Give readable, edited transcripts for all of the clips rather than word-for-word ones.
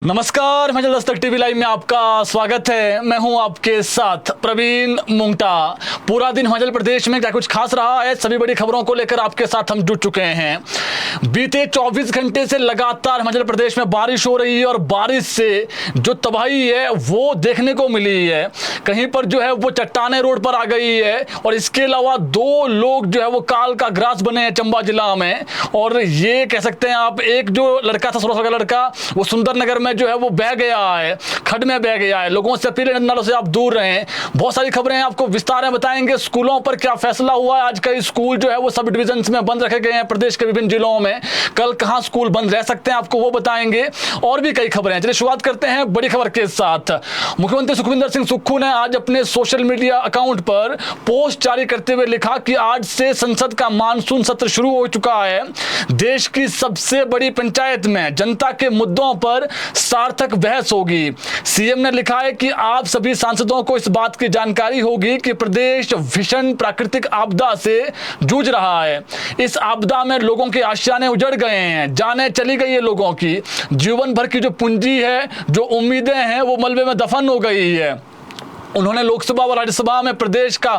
नमस्कार, Himachal Dastak TV live में आपका स्वागत है। मैं हूं आपके साथ प्रवीण मुंगटा। पूरा दिन हिमाचल प्रदेश में क्या कुछ खास रहा है, सभी बड़ी खबरों को लेकर आपके साथ हम जुट चुके हैं। बीते 24 घंटे से लगातार हिमाचल प्रदेश में बारिश हो रही है और बारिश से जो तबाही है वो देखने को मिली है। कहीं पर जो है वो चट्टाने रोड पर आ गई है और इसके अलावा 2 लोग जो है वो काल का ग्रास बने हैं चंबा जिला में। और ये कह सकते हैं आप, एक जो लड़का था 16 साल का लड़का, वो सुंदर नगर में जो है वो बह गया है, खड्ड में बह गया है। लोगों से अपील है नदी नालों से आप दूर रहें। बहुत सारी खबरें हैं, आपको विस्तार में बताएंगे। स्कूलों पर क्या फैसला हुआ है, आज कई स्कूल जो है वो सब डिविजन्स में बंद रखे गए हैं प्रदेश के विभिन्न जिलों में। कल कहां स्कूल बंद रह सकते हैं आपको वो बताएंगे, और भी कई खबरें हैं। चलिए शुरुआत करते हैं बड़ी खबर के साथ। मुख्यमंत्री सुखविंदर सिंह सुक्खू ने आज अपने सोशल मीडिया अकाउंट पर पोस्ट जारी करते हुए लिखा कि आज से संसद का मानसून सत्र शुरू हो चुका है। देश की सबसे बड़ी पंचायत में जनता के मुद्दों पर सार्थक बहस होगी। सीएम ने लिखा है कि आप सभी सांसदों को इस बात की जानकारी होगी कि प्रदेश भीषण प्राकृतिक आपदा से जूझ रहा है। इस आपदा में लोगों के आशियाने उजड़ गए हैं, जानें चली गई है लोगों की, जीवन भर की जो पूंजी है, जो उम्मीदें हैं, वो मलबे में दफन हो गई है। उन्होंने लोकसभा और राज्यसभा में प्रदेश का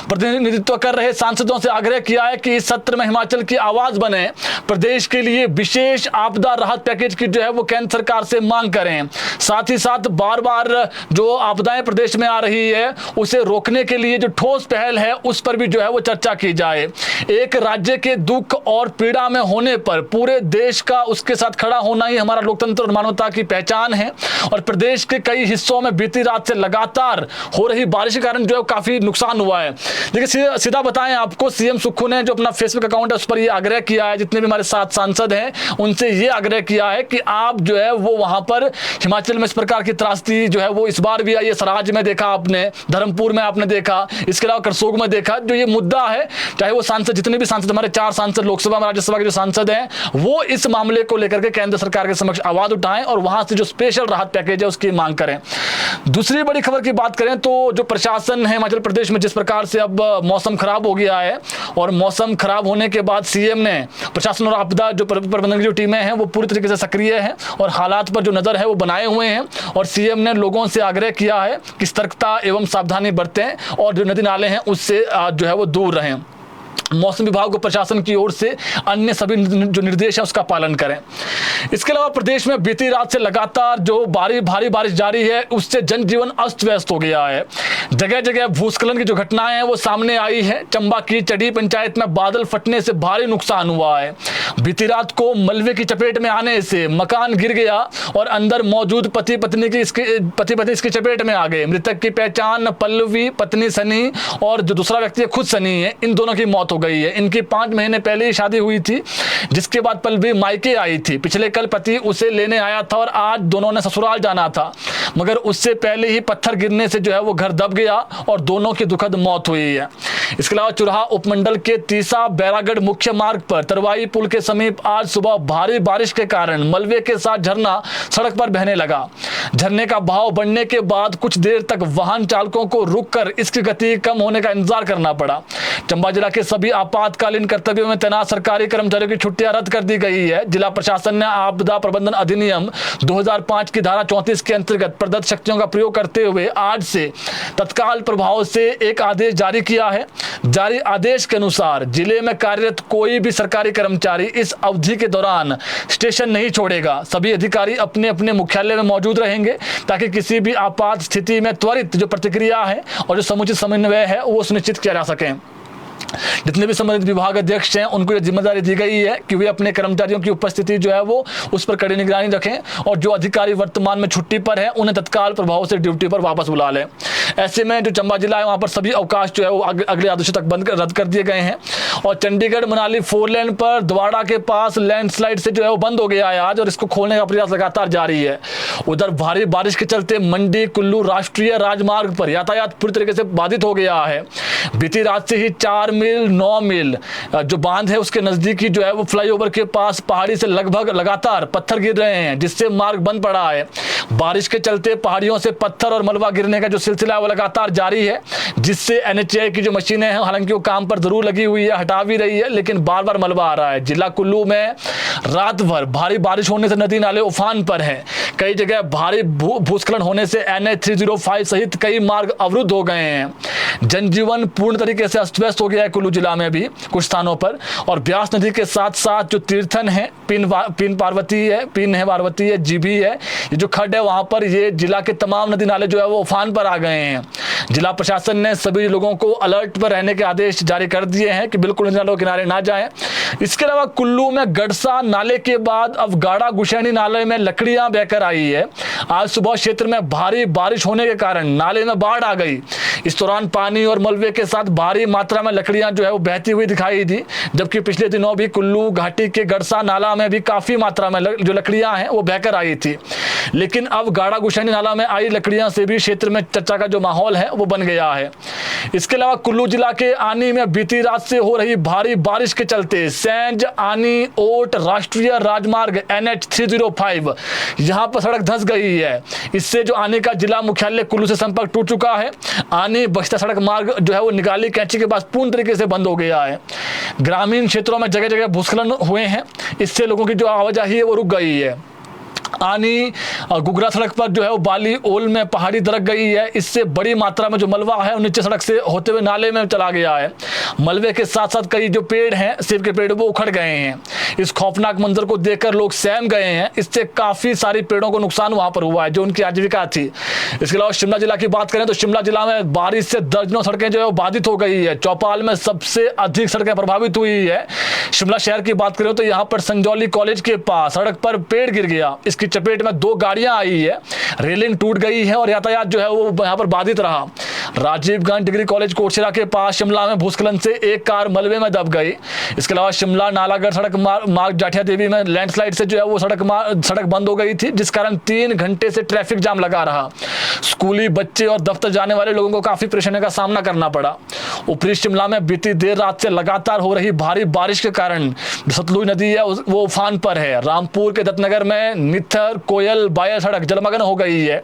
प्रतिनिधित्व कर रहे सांसदों से आग्रह किया है कि इस सत्र में हिमाचल की आवाज बने, प्रदेश के लिए विशेष आपदा राहत पैकेज की जो है वो केंद्र सरकार से मांग करें। साथ ही साथ बार बार जो आपदाएं प्रदेश में आ रही है उसे रोकने के लिए जो ठोस पहल है उस पर भी जो है वो चर्चा की जाए। एक राज्य के दुख और पीड़ा में होने पर पूरे देश का उसके साथ खड़ा होना ही हमारा लोकतंत्र और मानवता की पहचान है। और प्रदेश के कई हिस्सों में बीती रात से लगातार हो रही बारिश के कारण जो है काफी नुकसान हुआ है। लेकिन सीधा बताएं आपको, सीएम सुक्खू ने जो अपना फेसबुक अकाउंट है उस पर ये आग्रह किया है, जितने भी हमारे 7 सांसद हैं उनसे ये आग्रह किया है कि आप जो है वो वहां पर हिमाचल में इस प्रकार की त्रासदी जो है वो इस बार भी आई है। सराज में देखा आपने, धर्मपुर में आपने देखा, इसके अलावा करसोग में देखा। जो ये मुद्दा है, चाहे वो सांसद, जितने भी सांसद, हमारे 4 सांसद लोकसभा में, राज्यसभा के जो सांसद हैं, वो इस मामले को लेकर के केंद्र सरकार के समक्ष आवाज उठाएं और वहां से जो स्पेशल राहत पैकेज है उसकी मांग करें। दूसरी बड़ी खबर की बात करें तो जो प्रशासन है हिमाचल प्रदेश में, जिस प्रकार से अब मौसम खराब हो गया है और मौसम खराब होने के बाद सीएम ने प्रशासन और आपदा जो प्रबंधन की जो टीमें हैं वो पूरी तरीके से सक्रिय हैं और हालात पर जो नजर है वो बनाए हुए हैं। और सीएम ने लोगों से आग्रह किया है कि सतर्कता एवं सावधानी बरतें और जो नदी नाले हैं उससे जो है वो दूर रहें। मौसम विभाग और प्रशासन की ओर से अन्य सभी जो निर्देश है उसका पालन करें। इसके अलावा प्रदेश में बीती रात से लगातार जो भारी बारिश जारी है उससे जनजीवन अस्त व्यस्त हो गया है। जगह जगह भूस्खलन की जो घटनाएं हैं वो सामने आई है। चंबा की चढ़ी पंचायत में बादल फटने से भारी नुकसान हुआ है। बीती रात को मलबे की चपेट में आने से मकान गिर गया और अंदर मौजूद पति पत्नी इसकी चपेट में आ गए। मृतक की पहचान पल्लवी, पत्नी सनी, और जो दूसरा व्यक्ति खुद सनी है, इन दोनों की मौत हो गई है। इनकी 5 महीने पहले ही शादी हुई थी, जिसके बाद पल्लवी मायके आई थी। पिछले कल पति उसे लेने आया था और आज दोनों ने ससुराल जाना था, मगर उससे पहले ही पत्थर गिरने से जो है वो घर दब गया और दोनों की दुखद मौत हुई है। इसके अलावा चुराहा उपमंडल के तीसा बैरागढ़ मुख्य मार्ग पर तरवाई पुल के समीप आज सुबह भारी बारिश के कारण मलबे के साथ झरना सड़क पर बहने लगा। झरने का बहाव बढ़ने के बाद कुछ देर तक वाहन चालकों को रुककर इसकी गति कम होने का इंतजार करना पड़ा। चंबा जिला के सभी आपातकालीन कर्तव्यों में तैनात सरकारी कर्मचारियों की छुट्टियां रद्द कर दी गई है। जिला प्रशासन ने आपदा प्रबंधन अधिनियम 2005 की धारा 34 के अंतर्गत प्रदत्त शक्तियों का प्रयोग करते हुए आज से तत्काल प्रभाव से एक आदेश जारी किया है। जारी आदेश के अनुसार जिले में कार्यरत कोई भी सरकारी कर्मचारी इस अवधि के दौरान स्टेशन नहीं छोड़ेगा। सभी अधिकारी अपने अपने मुख्यालय में मौजूद रहेंगे ताकि किसी भी आपात स्थिति में त्वरित जो प्रतिक्रिया है और जो समुचित समन्वय है वो सुनिश्चित किया जा सके। जितने भी संबंधित विभाग अध्यक्ष हैं उनको यह जिम्मेदारी दी गई है कि वे अपने कर्मचारियों की उपस्थिति जो है वो उस पर कड़ी निगरानी रखें और जो अधिकारी वर्तमान में छुट्टी पर हैं उन्हें तत्काल प्रभाव से ड्यूटी पर वापस बुला लें। ऐसे में जो चंबा जिला है वहां पर सभी अवकाश जो है वो अगले आदेशों तक रद्द कर दिए गए हैं। और चंडीगढ़ मनाली 4 लेन पर द्वाड़ा के पास लैंडस्लाइड से जो है वो बंद हो गया है आज, और इसको खोलने का प्रयास लगातार जारी है। उधर भारी बारिश के चलते मंडी कुल्लू राष्ट्रीय राजमार्ग पर यातायात पूरी तरीके से बाधित हो गया है। बीती रात से ही 4 मील 9 मील जो बांध है उसके नजदीकी जो है वो फ्लाईओवर के पास पहाड़ी से लगभग लगातार पत्थर गिर रहे हैं, जिससे मार्ग बंद पड़ा है। बारिश के चलते पहाड़ियों से पत्थर और मलबा गिरने का जो सिलसिला है वो लगातार जारी है, जिससे एनएचएआई की जो मशीनें हैं हालांकि वो काम पर जरूर लगी हुई है, हटा भी रही है, लेकिन बार बार मलबा आ रहा है। जिला कुल्लू में रात भर भारी बारिश होने से नदी नाले उफान पर हैं। कई जगह भारी भूस्खलन होने से NH 305 सहित कई मार्ग अवरुद्ध हो गए हैं। जनजीवन पूर्ण तरीके से अस्त व्यस्त हो गया है कुल्लू जिला में भी कुछ स्थानों पर। और ब्यास नदी के साथ साथ जो तीर्थन है, पीन पार्वती है, जीभी है, ये जो खड्ड है वहां पर ये जिला के तमाम नदी नाले जो है वो उफान पर आ गए हैं। जिला प्रशासन ने सभी लोगों को अलर्ट पर रहने के आदेश जारी कर दिए हैं कि बिल्कुल नदी नालों के किनारे ना जाएं। इसके अलावा कुल्लू में गड़सा नाले के बाद अब गाड़ा गुशैनी नाले में लकड़ियां बहकर आई है। आज सुबह क्षेत्र में भारी बारिश होने के कारण नाले में बाढ़ आ गई। इस दौरान पानी और मलबे के साथ भारी मात्रा में लकड़ियां जो है वो बहती हुई दिखाई दी, जबकि पिछले दिनों भी कुल्लू घाटी के गड़सा नाला में भी काफी मात्रा में जो लकड़ियां हैं वो बहकर आई थी। लेकिन अब गाड़ा गुशैनी नाला में आई लकड़ियां से भी क्षेत्र में चर्चा का जो माहौल है वो बन गया है। इसके अलावा कुल्लू जिला के आनी में बीती रात से हो रही भारी बारिश के चलते सैंज आनी ओट राष्ट्रीय राजमार्ग NH 305 यहां पर सड़क धंस गई है। इससे जो आनी का जिला मुख्यालय कुल्लू से संपर्क टूट चुका है। आनी बस्ता सड़क मार्ग जो है वो निकाली कैंची के पास पूर्ण तरीके से बंद हो गया है। ग्रामीण क्षेत्रों में जगह जगह भूस्खलन हुए हैं, इससे लोगों की जो आवाजाही है वो रुक गई है। आनी और गुगरा सड़क पर जो है वो बाली ओल में पहाड़ी दरक गई है। इससे बड़ी मात्रा में जो मलबा है नीचे सड़क से होते हुए नाले में चला गया है। मलबे के साथ साथ कई जो पेड़ हैं, सेब के पेड़, वो उखड़ गए हैं। इस खौफनाक मंजर को देखकर लोग सहम गए हैं। इससे काफी सारी पेड़ों को नुकसान वहां पर हुआ है जो उनकी आजीविका थी। इसके अलावा शिमला जिला की बात करें तो शिमला जिला में बारिश से दर्जनों सड़कें जो है वो बाधित हो गई है। चौपाल में सबसे अधिक सड़कें प्रभावित हुई है। शिमला शहर की बात करें तो यहाँ पर संजौली कॉलेज के पास सड़क पर पेड़ गिर गया, इसकी चपेट में 2 गाड़ियां आई है, रेलिंग टूट गई है और यातायात जो है वो यहाँ पर बाधित रहा। राजीव गांधी डिग्री कॉलेज कोटशिरा के पास शिमला में भूस्खलन से एक कार मलबे में दब गई। इसके अलावा शिमला नालागढ़ सड़क मार्ग जाठिया देवी में लैंडस्लाइड से जो है वो सड़क बंद हो गई थी, जिस कारण 3 घंटे से ट्रैफिक जाम लगा रहा। स्कूली बच्चे और दफ्तर जाने वाले लोगों को काफी परेशानी का सामना करना पड़ा। ऊपरी शिमला में बीती देर रात से लगातार हो रही भारी बारिश के कारण सतलुज नदी है वो उफान पर है। रामपुर के दत्तनगर में नित्थर कोयल बाया सड़क जलमग्न हो गई है।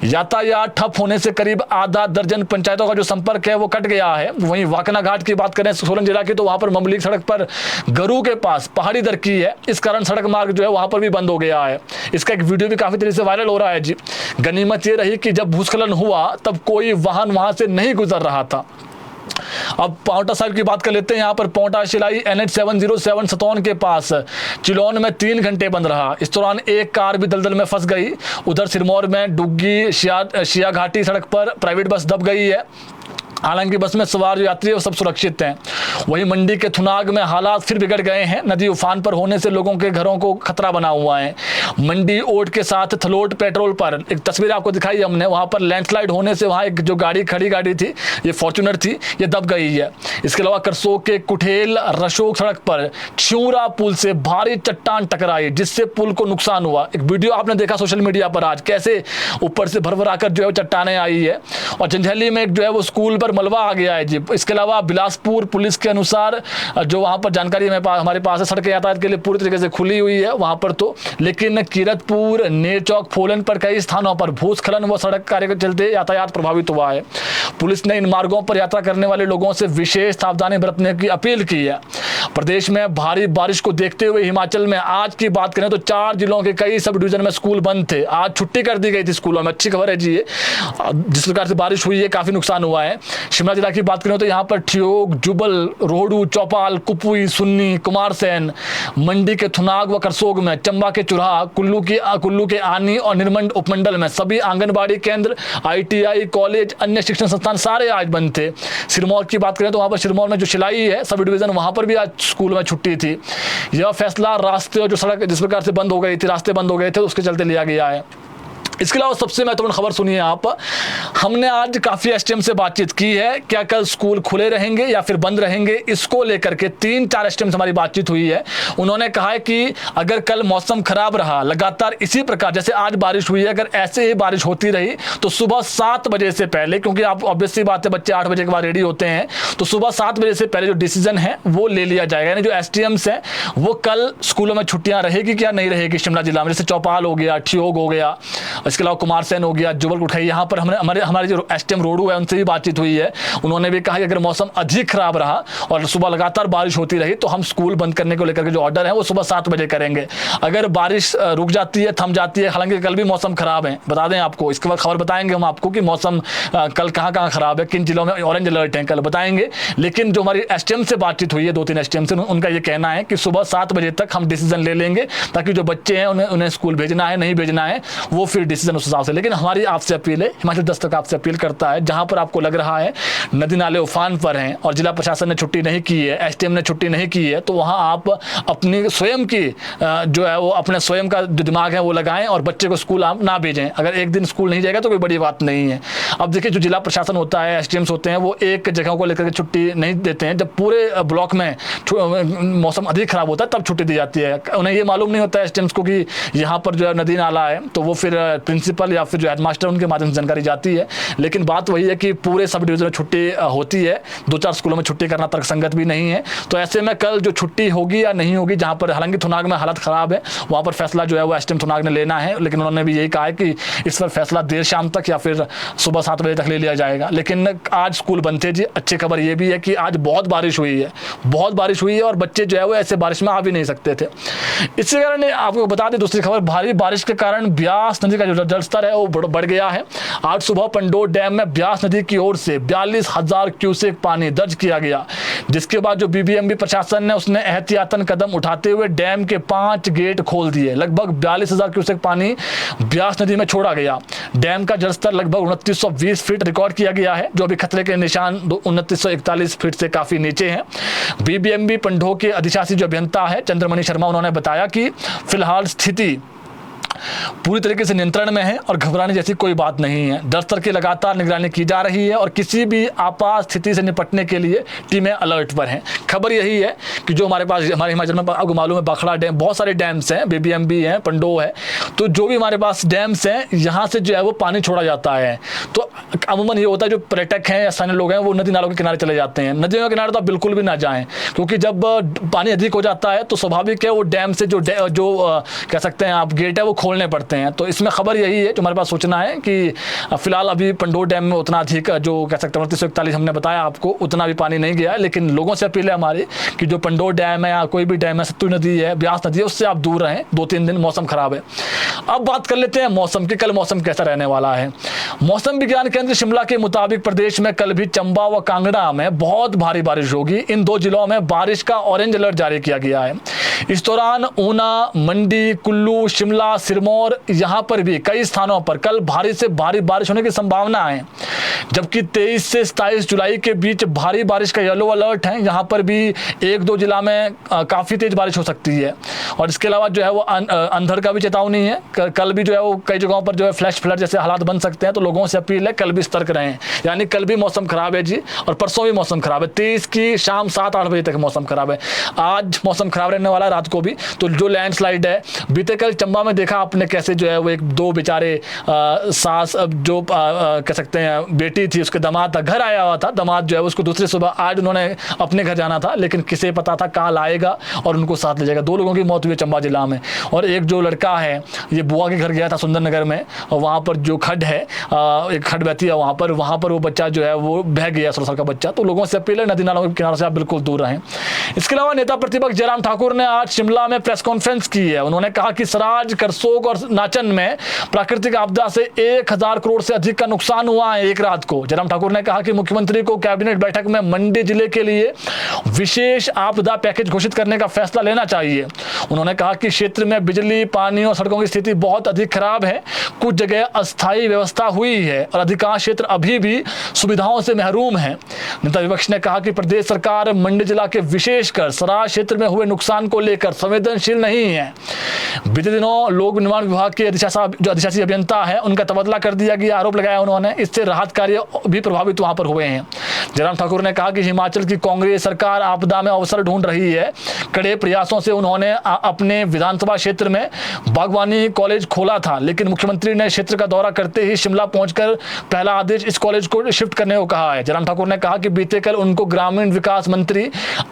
यातायात ठप होने से करीब आधा दर्जन पंचायतों का जो संपर्क है वो कट गया है। वहीं वाकना घाट की बात करें सोलन जिला की तो वहां पर ममलीक सड़क पर गरू के पास पहाड़ी दरकी है, इस कारण सड़क मार्ग जो है वहां पर भी बंद हो गया है। इसका एक वीडियो भी काफी तेजी से वायरल हो रहा है जी। गनीमत ये रही कि जब भूस्खलन हुआ तब कोई वाहन वहां से नहीं गुजर रहा था। अब पांवटा साहिब की बात कर लेते हैं। यहाँ पर पांवटा शिलाई NH 707 सतौन के पास चिलौन में 3 घंटे बंद रहा। इस दौरान एक कार भी दलदल में फंस गई। उधर सिरमौर में डुग्गी शिया घाटी सड़क पर प्राइवेट बस दब गई है, हालांकि बस में सवार यात्री वो सब सुरक्षित हैं। वहीं मंडी के थुनाग में हालात फिर बिगड़ गए हैं। नदी उफान पर होने से लोगों के घरों को खतरा बना हुआ है। मंडी ओट के साथ थलोट पेट्रोल पर एक तस्वीर आपको दिखाई हमने, वहां पर लैंडस्लाइड होने से वहां एक जो खड़ी गाड़ी थी, ये फॉर्च्यूनर थी, ये दब गई है। इसके अलावा करसोग के कुठेल रशोक सड़क पर छिऊरा पुल से भारी चट्टान टकराई, जिससे पुल को नुकसान हुआ। एक वीडियो आपने देखा सोशल मीडिया पर आज, कैसे ऊपर से भरभरा कर जो है चट्टाने आई है। और जंजैली में एक जो है वो स्कूल मलबा आ गया है जी। इसके अलावा बिलासपुर पुलिस के अनुसार जो वहां पर जानकारी हमारे पास है, सड़कें यातायात के लिए पूरी तरीके से खुली हुई है वहां पर तो, लेकिन कीरतपुर नेरचौक फोलन पर कई स्थानों पर भूस्खलन व सड़क कार्य के चलते यातायात प्रभावित हुआ है। पुलिस ने इन मार्गों पर यात्रा करने वाले लोगों से विशेष सावधानी बरतने की अपील की है। प्रदेश में भारी बारिश को देखते हुए हिमाचल में आज की बात करें तो 4 जिलों के कई सब डिवीजन में स्कूल बंद थे। आज छुट्टी कर दी गई थी स्कूलों में। अच्छी खबर है जी ये, जिस प्रकार से बारिश हुई है काफी नुकसान हुआ है। शिमला जिला की बात करें तो यहाँ पर ठियोग, जुबल, रोहडू, चौपाल, कुपुई, सुन्नी, कुमारसैन, मंडी के थुनाग व करसोग में, चंबा के चुराह, कुल्लू के आनी और निर्मंड उपमंडल में सभी आंगनबाड़ी केंद्र, ITI कॉलेज, अन्य शिक्षण संस्थान सारे आज बंद थे। सिरमौर की बात करें तो वहाँ पर सिरमौर में जो शिलाई है सब डिवीजन, वहाँ पर भी आज स्कूल में छुट्टी थी। यह फैसला रास्ते और जो सड़क जिस प्रकार से बंद हो गई थी, रास्ते बंद हो गए थे, उसके चलते लिया गया है। इसके अलावा सबसे महत्वपूर्ण खबर सुनिए आप, हमने आज काफी STM से बातचीत की है। क्या कल स्कूल खुले रहेंगे या फिर बंद रहेंगे, इसको लेकर के 3-4 STM से हमारी बातचीत हुई है। उन्होंने कहा है कि अगर कल मौसम खराब रहा, लगातार इसी प्रकार जैसे आज बारिश हुई है, अगर ऐसे ही बारिश होती रही तो सुबह 7 बजे से पहले, क्योंकि आप ऑब्वियसली बात है बच्चे 8 बजे के बाद रेडी होते हैं, तो सुबह 7 बजे से पहले जो डिसीजन है वो ले लिया जाएगा। यानी जो STMs हैं वो कल स्कूलों में छुट्टियां रहेगी क्या नहीं रहेगी शिमला जिला में, जैसे चौपाल हो गया, ठियोग हो गया, इसके अलावा कुमार सेन हो गया, जुगल उठाई, यहाँ पर हमारे जो एसटीएम रोडू है उनसे भी बातचीत हुई है। उन्होंने भी कहा कि अगर मौसम अधिक खराब रहा और सुबह लगातार बारिश होती रही तो हम स्कूल बंद करने को लेकर के जो ऑर्डर है वो सुबह 7 बजे करेंगे। अगर बारिश रुक जाती है, थम जाती है, हालांकि कल भी मौसम खराब है, बता दें आपको, इसके बाद खबर बताएंगे हम आपको कि मौसम कल कहाँ खराब है, किन जिलों में ऑरेंज अलर्ट है, कल बताएंगे। लेकिन जो हमारी एसटीएम से बातचीत हुई है 2-3 एसटीएम से, उनका ये कहना है कि सुबह 7 बजे तक हम डिसीजन ले लेंगे, ताकि जो बच्चे हैं उन्हें स्कूल भेजना है नहीं भेजना है वो फिर डिसीजन उस हिसाब से। लेकिन हमारी आपसे अपील है, हिमाचल दस्तक आपसे अपील करता है, जहां पर आपको लग रहा है नदी नाले उफान पर हैं और जिला प्रशासन ने छुट्टी नहीं की है, एसटीएम ने छुट्टी नहीं की है, तो वहां आप अपनी स्वयं की जो है वो अपने स्वयं का जो दिमाग है वो लगाएं और बच्चे को स्कूल आप ना भेजें। अगर एक दिन स्कूल नहीं जाएगा तो कोई बड़ी बात नहीं है। अब देखिए, जो जिला प्रशासन होता है, एसडीएम्स होते हैं, वो एक जगह को लेकर के छुट्टी नहीं देते हैं। जब पूरे ब्लॉक में मौसम अधिक खराब होता है तब छुट्टी दी जाती है। उन्हें ये मालूम नहीं होता है एसडीएम्स को कि यहाँ पर जो है नदी नाला है, तो वो फिर प्रिंसिपल या फिर जो हेडमास्टर उनके माध्यम से जानकारी जाती है। लेकिन बात वही है कि पूरे सब डिवीजन में छुट्टी होती है, 2-4 स्कूलों में छुट्टी करना तर्कसंगत भी नहीं है। तो ऐसे में कल जो छुट्टी होगी या नहीं होगी, जहाँ पर हालांकि थुनाग में हालत खराब है, वहाँ पर फैसला जो है वो एसडीएम थुनाग ने लेना है। लेकिन उन्होंने भी यही कहा है कि इस पर फैसला देर शाम तक या फिर सुबह 7 बजे तक ले लिया जाएगा। लेकिन आज स्कूल बंद थे जी। अच्छी खबर ये भी है कि आज बहुत बारिश हुई है, बहुत बारिश हुई है और बच्चे जो है वो ऐसे बारिश में आ भी नहीं सकते थे। इसके कारण आपको बता दें दूसरी खबर, भारी बारिश के कारण ब्यास नदी का जो जलस्तर है वो बढ़ गया है। आज सुबह पंडोर डैम में ब्यास नदी की ओर से 42,000 क्यूसेक पानी दर्ज किया गया, जिसके बाद जो बीबीएमबी प्रशासन ने उसने एहतियातन कदम उठाते हुए डैम के 5 गेट खोल दिए। लगभग 42,000 क्यूसेक पानी ब्यास नदी में छोड़ा गया। डैम का जलस्तर लगभग 2920 फीट रिकॉर्ड किया गया है, जो अभी खतरे के निशान 2941 फीट से काफी नीचे है। बीबीएमबी पंडोह के अधिशासी जो अभियंता है चंद्रमणि शर्मा, उन्होंने बताया कि फिलहाल स्थिति पूरी तरीके से नियंत्रण में है और घबराने जैसी कोई बात नहीं है। जलस्तर की लगातार निगरानी की जा रही है और किसी भी आपात स्थिति से निपटने के लिए टीमें अलर्ट पर हैं। खबर यही है कि जो हमारे हिमाचल में आपको मालूम है बाखड़ा डैम, बहुत सारे डैम्स हैं, बीबीएमबी है, पंडोह है, तो जो भी हमारे पास डैम्स हैं यहाँ से जो है वो पानी छोड़ा जाता है। तो अमूमन ये होता है जो पर्यटक हैं या स्थानीय लोग हैं वो नदी नालों के किनारे चले जाते हैं। नदियों के किनारे तो आप बिल्कुल भी ना जाएं, क्योंकि जब पानी अधिक हो जाता है तो स्वाभाविक है वो डैम से जो कह सकते हैं आप गेट है वो खोलने पड़ते हैं। तो इसमें खबर यही है जो हमारे पास सूचना है कि फिलहाल अभी पंडोर डैम में उतना अधिक जो कह सकते हैं 2941 हमने बताया आपको, उतना भी पानी नहीं गया है। लेकिन लोगों से अपील है हमारी कि जो पंडोर डैम है या कोई भी डैम है, सतलुज नदी है, ब्यास नदी है, उससे आप दूर रहें। 2-3 दिन मौसम खराब है। अब बात कर लेते हैं मौसम की। कल मौसम कैसा रहने वाला है। मौसम विज्ञान केंद्र शिमला के मुताबिक प्रदेश में कल भी चंबा व कांगड़ा में बहुत भारी बारिश होगी। इन 2 जिलों में बारिश का ऑरेंज अलर्ट जारी किया गया है। इस दौरान ऊना, मंडी, कुल्लू, शिमला, सिरमौर, यहाँ पर भी कई स्थानों पर कल भारी से भारी बारिश होने की संभावना है। जबकि 23 से 27 जुलाई के बीच भारी बारिश का येलो अलर्ट है। यहाँ पर भी 1-2 जिला में काफ़ी तेज बारिश हो सकती है। और इसके अलावा जो है वो अंधड़ का भी चेतावनी है। कल भी जो है वो कई जगहों पर जो है फ्लैश फ्लड जैसे हालात बन सकते हैं। तो लोगों से अपील है कल भी सतर्क रहें। यानी कल भी मौसम खराब है जी, और परसों भी मौसम खराब है। 23 की शाम 7-8 बजे तक मौसम खराब है। आज मौसम खराब रहने वाला है रात को भी। तो जो लैंडस्लाइड है, बीते कल चंबा में देखा आपने कैसे जो है वो 1-2 बेचारे सास जो कह सकते हैं बेटी थी, उसके दामाद था, घर आया हुआ था दामाद जो है उसको दूसरी सुबह आज उन्होंने अपने घर जाना था, लेकिन किसे पता था कहाँ लाएगा और उनको साथ ले जाएगा। 2 लोगों की मौत हुई है चंबा जिला में। और एक जो लड़का है ये बुआ के घर गया था सुंदरनगर में, और वहाँ पर जो खड्ड है, एक खड्ड बहती है वहाँ पर वो बच्चा जो है वो बह गया, 16 साल का बच्चा। तो लोगों से अपील है नदी नालों के किनारे से आप बिल्कुल दूर रहें। इसके अलावा नेता प्रतिपक्ष जयराम ठाकुर ने आज शिमला में प्रेस कॉन्फ्रेंस की है। उन्होंने कहा कि सराज, करसोग और नाचन में प्राकृतिक आपदा से 1000 करोड़ से अधिक का नुकसान हुआ है एक रात को। जयराम ठाकुर ने कहा कि मुख्यमंत्री को कैबिनेट बैठक में मंडी जिले के लिए विशेष आपदा पैकेज घोषित करने का फैसला लेना चाहिए। उन्होंने कहा कि क्षेत्र में बिजली, पानी और सड़कों की स्थिति बहुत अधिक खराब है। कुछ जगह अस्थायी व्यवस्था हुई है और अधिकांश क्षेत्र अभी भी सुविधाओं से महरूम है। नेता विपक्ष ने कहा कि प्रदेश सरकार मंडी जिला के विशेषकर सराज क्षेत्र में हुए नुकसान को लेकर संवेदनशील नहीं है। बीते दिनों लोक निर्माण विभाग के अधिशासी अभियंता है उनका तबादला कर दिया गया, आरोप लगाया उन्होंने। इससे राहत कार्य भी प्रभावित वहां पर हुए हैं। जयराम ठाकुर ने कहा कि हिमाचल की कांग्रेस सरकार आपदा में अवसर ढूंढ रही है। कड़े प्रयासों से उन्होंने अपने विधानसभा क्षेत्र में बागवानी कॉलेज खोला था, लेकिन मुख्यमंत्री ने क्षेत्र का दौरा करते ही शिमला पहुंचकर पहला पहला आदेश इस कॉलेज को शिफ्ट करने को कहा है। जयराम ठाकुर ने कहा कि बीते कल उनको ग्रामीण विकास मंत्री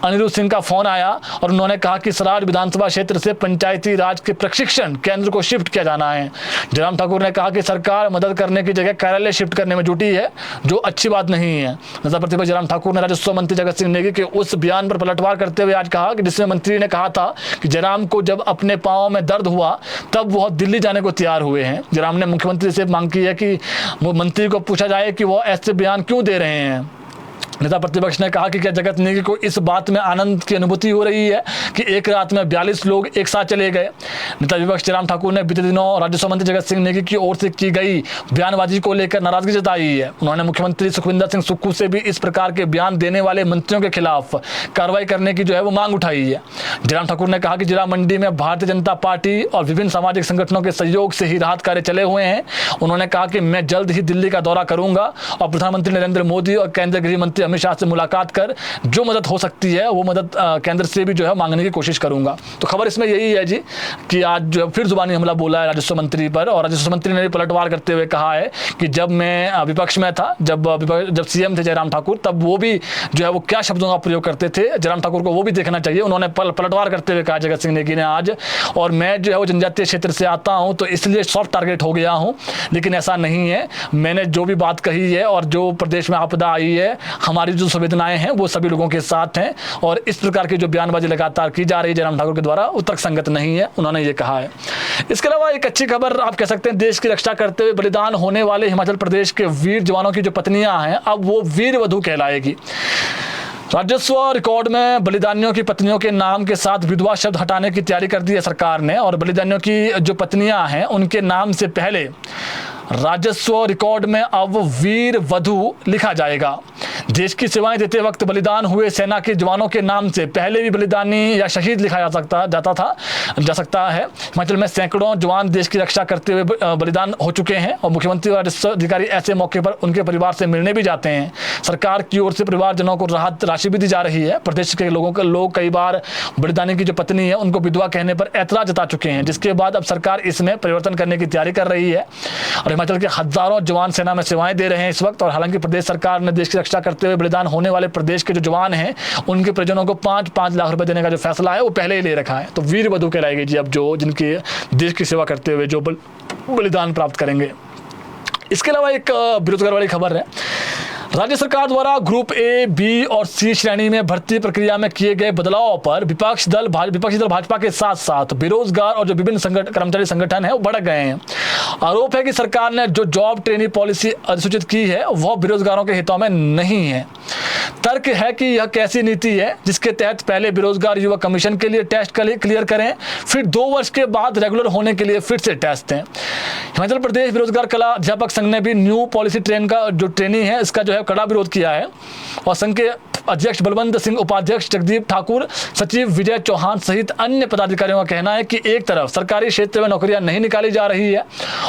अनिरुद्ध सिंह का फोन आया और उन्होंने कहा कि सराज विधानसभा क्षेत्र से पंचायती राज के प्रशिक्षण केंद्र को शिफ्ट किया जाना है। जयराम ठाकुर ने कहा कि सरकार मदद करने की जगह कार्यालय शिफ्ट करने में जुटी है, जो अच्छी बात नहीं है। नेता प्रतिपक्ष जयराम ठाकुर ने राजस्व मंत्री जगत सिंह नेगी के उस बयान पर पलटवार करते हुए आज कहा कि जिसमें मंत्री ने कहा था कि जयराम को जब अपने पांव में दर्द हुआ तब वह दिल्ली जाने को तैयार हुए हैं। जयराम ने मुख्यमंत्री से मांग की है कि मंत्री को पूछा जाए कि वह ऐसे बयान क्यों दे रहे हैं। नेता प्रतिपक्ष ने कहा कि क्या जगत नेगी को इस बात में आनंद की अनुभूति हो रही है कि एक रात में 42 लोग एक साथ चले गए। नेता विपक्ष जयराम ठाकुर ने बीते दिनों राजस्व मंत्री जगत सिंह नेगी की ओर से की गई बयानबाजी को लेकर नाराजगी जताई है। उन्होंने मुख्यमंत्री सुखविंदर सिंह सुक्खू से भी इस प्रकार के बयान देने वाले मंत्रियों के खिलाफ कार्रवाई करने की वो मांग उठाई है। जयराम ठाकुर ने कहा कि जिला मंडी में भारतीय जनता पार्टी और विभिन्न सामाजिक संगठनों के सहयोग से ही राहत कार्य चले हुए हैं। उन्होंने कहा कि मैं जल्द ही दिल्ली का दौरा करूंगा और प्रधानमंत्री नरेंद्र मोदी और केंद्रीय गृह मंत्री अमित शाह से मुलाकात कर जो मदद हो सकती है वो मदद केंद्र से भी मांगने की कोशिश करूंगा। तो खबर इसमें यही है जी कि आज फिर जुबानी हमला बोला है राजस्व मंत्री पर, और राजस्व मंत्री ने पलटवार करते हुए कहा है कि जब मैं विपक्ष में था, जब सीएम थे जयराम ठाकुर, तब वो भी वो क्या शब्दों का प्रयोग करते थे, जयराम ठाकुर को वो भी देखना चाहिए। उन्होंने पलटवार करते हुए कहा जगत सिंह नेगी ने आज, और मैं वो जनजातीय क्षेत्र से आता हूं तो इसलिए सॉफ्ट टारगेट हो गया हूं, लेकिन ऐसा नहीं है। मैंने जो भी बात कही है और जो प्रदेश में आपदा आई है, हमारी जो संवेदनाएं हैं वो सभी लोगों के साथ हैं, और इस प्रकार की जो बयानबाजी लगातार की जा रही है जयराम ठाकुर के द्वारा वो तर्कसंगत नहीं है, उन्होंने ये कहा है। इसके अलावा एक अच्छी खबर आप कह सकते हैं, देश की रक्षा करते हुए बलिदान होने वाले हिमाचल प्रदेश के वीर जवानों की जो पत्नियां हैं अब वो वीर वधू कहलाएगी। राजस्व रिकॉर्ड में बलिदानियों की पत्नियों के नाम के साथ विधवा शब्द हटाने की तैयारी कर दी है सरकार ने, और बलिदानियों की जो पत्नियां हैं उनके नाम से पहले राजस्व रिकॉर्ड में अब वीर वधू लिखा जाएगा। देश की सेवाएं देते वक्त बलिदान हुए सेना के जवानों के नाम से पहले भी बलिदानी या शहीद लिखा जा सकता है। हिमाचल में सैकड़ों जवान देश की रक्षा करते हुए बलिदान हो चुके हैं, और मुख्यमंत्री और राजस्व अधिकारी ऐसे मौके पर उनके परिवार से मिलने भी जाते हैं। सरकार की ओर से परिवारजनों को राहत राशि भी दी जा रही है। प्रदेश के लोग कई बार बलिदानी की जो पत्नी है उनको विधवा कहने पर ऐतराज जता चुके हैं, जिसके बाद अब सरकार इसमें परिवर्तन करने की तैयारी कर रही है। और हिमाचल के हजारों जवान सेना में सेवाएं दे रहे हैं इस वक्त, और हालांकि प्रदेश सरकार ने देश की रक्षा करते हुए बलिदान होने वाले प्रदेश के जो जवान हैं उनके परिजनों को 5-5 लाख रुपए देने का जो फैसला है वो पहले ही ले रखा है। तो वीर वधू कहलाएगी जी अब जो जिनके देश की सेवा करते हुए जो बलिदान प्राप्त करेंगे। इसके अलावा एक बेरोजगार वाली खबर है। राज्य सरकार द्वारा ग्रुप ए, बी और सी श्रेणी में भर्ती प्रक्रिया में किए गए बदलाव पर विपक्षी दल भाजपा के साथ साथ बेरोजगार और जो विभिन्न कर्मचारी संगठन है वो भड़क गए हैं। आरोप है कि सरकार ने जो जॉब ट्रेनिंग पॉलिसी अधिसूचित की है वह बेरोजगारों के हितों में नहीं है। तर्क है कि यह कैसी नीति है जिसके तहत पहले बेरोजगार युवक कमीशन के लिए टेस्ट क्लियर करें, फिर 2 वर्ष के बाद रेगुलर होने के लिए फिर से टेस्ट दें। हिमाचल प्रदेश बेरोजगार कला अध्यापक संघ ने भी न्यू पॉलिसी ट्रेन का जो ट्रेनिंग है इसका कड़ा विरोध किया है, और संघ के अध्यक्ष बलवंत सिंह, उपाध्यक्ष जगदीप ठाकुर, सचिव विजय चौहान सहित अन्य पदाधिकारियों का कहना है कि एक तरफ सरकारी क्षेत्र में नौकरियां नहीं निकाली जा रही है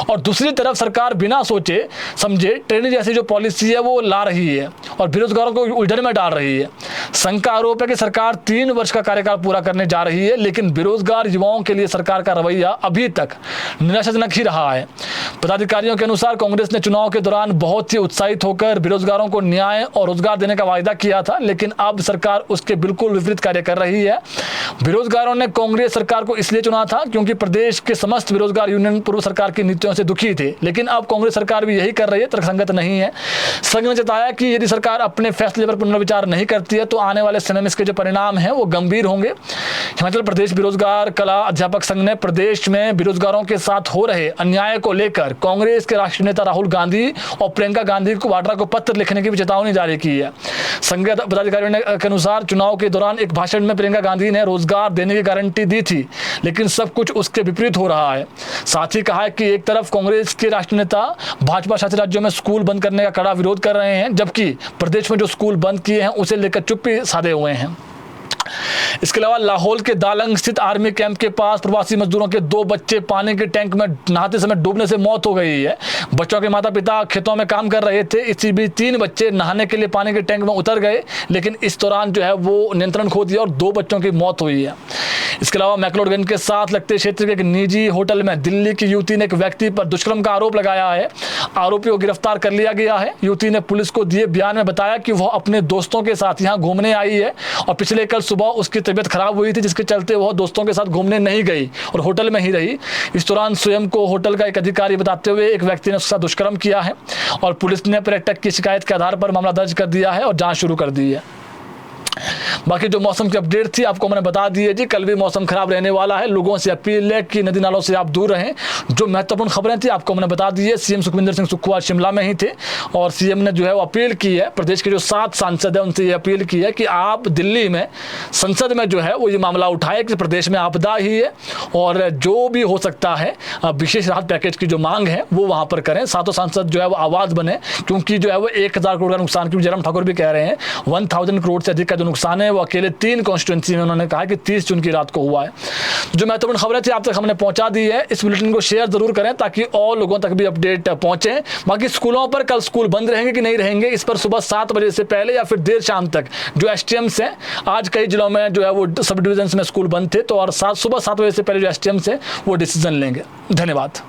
और दूसरी तरफ सरकार बिना सोचे समझे ट्रेनिंग जैसी जो पॉलिसी है वो ला रही है और बेरोजगारों को उलझन में डाल रही है। संघ का आरोप है कि सरकार 3 वर्ष का कार्यकाल पूरा करने जा रही है, लेकिन बेरोजगार युवाओं के लिए सरकार का रवैया अभी तक निराशाजनक ही रहा है। पदाधिकारियों के अनुसार कांग्रेस ने चुनाव के दौरान बहुत ही उत्साहित होकर बेरोजगारों को न्याय और रोजगार देने का वायदा किया था, लेकिन अब सरकार उसके बिल्कुल विपरीत कार्य कर रही है। बेरोजगारों ने कांग्रेस सरकार को इसलिए चुना था क्योंकि प्रदेश के समस्त बेरोजगार यूनियन पूर्व सरकार की नीतियों से दुखी थे, लेकिन अब कांग्रेस सरकार भी यही कर रही है, तर्कसंगत नहीं है। संघ ने जताया कि यदि सरकार अपने फैसले पर पुनर्विचार नहीं करती है तो आने वाले समय में इसके जो परिणाम हैं वो गंभीर होंगे। हिमाचल प्रदेश बेरोजगार कला अध्यापक संघ ने प्रदेश में बेरोजगारों के साथ हो रहे अन्याय को लेकर कांग्रेस के राष्ट्रीय नेता राहुल गांधी और प्रियंका गांधी वाड्रा को पत्र लिखने की भी चेतावनी जारी की है। संघ पदाधिकारियों के अनुसार चुनाव के दौरान एक भाषण में प्रियंका गांधी ने रोजगार देने की गारंटी दी थी, लेकिन सब कुछ उसके विपरीत हो रहा है। साथ ही कहा है कि एक तरफ कांग्रेस के राष्ट्रीय नेता भाजपा शासित राज्यों में स्कूल बंद करने का कड़ा विरोध कर रहे हैं, जबकि प्रदेश में जो स्कूल बंद किए हैं उसे लेकर चुप्पी साधे हुए हैं। इसके अलावा लाहौल के दालंग स्थित आर्मी कैंप के पास प्रवासी मजदूरों के 2 बच्चे पानी के टैंक में नहाते समय डूबने से मौत हो गई है। बच्चों के माता पिता खेतों में काम कर रहे थे, इसी बीच 3 बच्चे नहाने के लिए पानी के टैंक में उतर गए, लेकिन इस दौरान वो नियंत्रण खो दिया और 2 बच्चों की मौत हुई है। इसके अलावा मैक्लोडगंज के साथ लगते क्षेत्र के एक निजी होटल में दिल्ली की युवती ने एक व्यक्ति पर दुष्कर्म का आरोप लगाया है। आरोपी को गिरफ्तार कर लिया गया है। युवती ने पुलिस को दिए बयान में बताया कि वह अपने दोस्तों के साथ यहाँ घूमने आई है और पिछले कल सुबह उसकी तबीयत खराब हुई थी, जिसके चलते वह दोस्तों के साथ घूमने नहीं गई और होटल में ही रही। इस दौरान स्वयं को होटल का एक अधिकारी बताते हुए एक व्यक्ति ने उसके साथ दुष्कर्म किया है और पुलिस ने पर्यटक की शिकायत के आधार पर मामला दर्ज कर दिया है और जांच शुरू कर दी है। बाकी जो मौसम की अपडेट थी आपको मैंने बता दी है जी। कल भी मौसम खराब रहने वाला है, लोगों से अपील है कि नदी नालों से आप दूर रहें। जो महत्वपूर्ण खबरें थी आपको मैंने बता दी है। सीएम सुखविंदर सिंह सुक्खू शिमला में ही थे और सीएम ने जो है वो अपील की है, प्रदेश के जो 7 सांसद हैं उनसे ये अपील की है कि आप दिल्ली में संसद में जो है वो ये मामला उठाए कि प्रदेश में आपदा ही है और जो भी हो सकता है विशेष राहत पैकेज की जो मांग है वो वहाँ पर करें। 7 सांसद जो है वो आवाज़ बने, क्योंकि जो है वो 1000 करोड़ का नुकसान, क्योंकि जयराम ठाकुर भी कह रहे हैं 1000 करोड़ से अधिक का जो नुकसान है वो अकेले 3 कॉन्स्टिट्यूंसी में उन्होंने कहा कि 30 जून की रात को हुआ है। जो महत्वपूर्ण खबरें थी आप तक हमने पहुंचा दी है। इस बुलेटिन को शेयर जरूर करें ताकि और लोगों तक भी अपडेट पहुंचे। बाकी स्कूलों पर कल स्कूल बंद रहेंगे कि नहीं रहेंगे, इस पर सुबह 7 बजे से पहले या फिर देर शाम तक जो एसटीएम्स हैं, आज कई जिलों में जो है वो सब डिविजन में स्कूल बंद थे, तो और सुबह 7 बजे से पहले जो एसटीएम्स हैं वो डिसीजन लेंगे। धन्यवाद।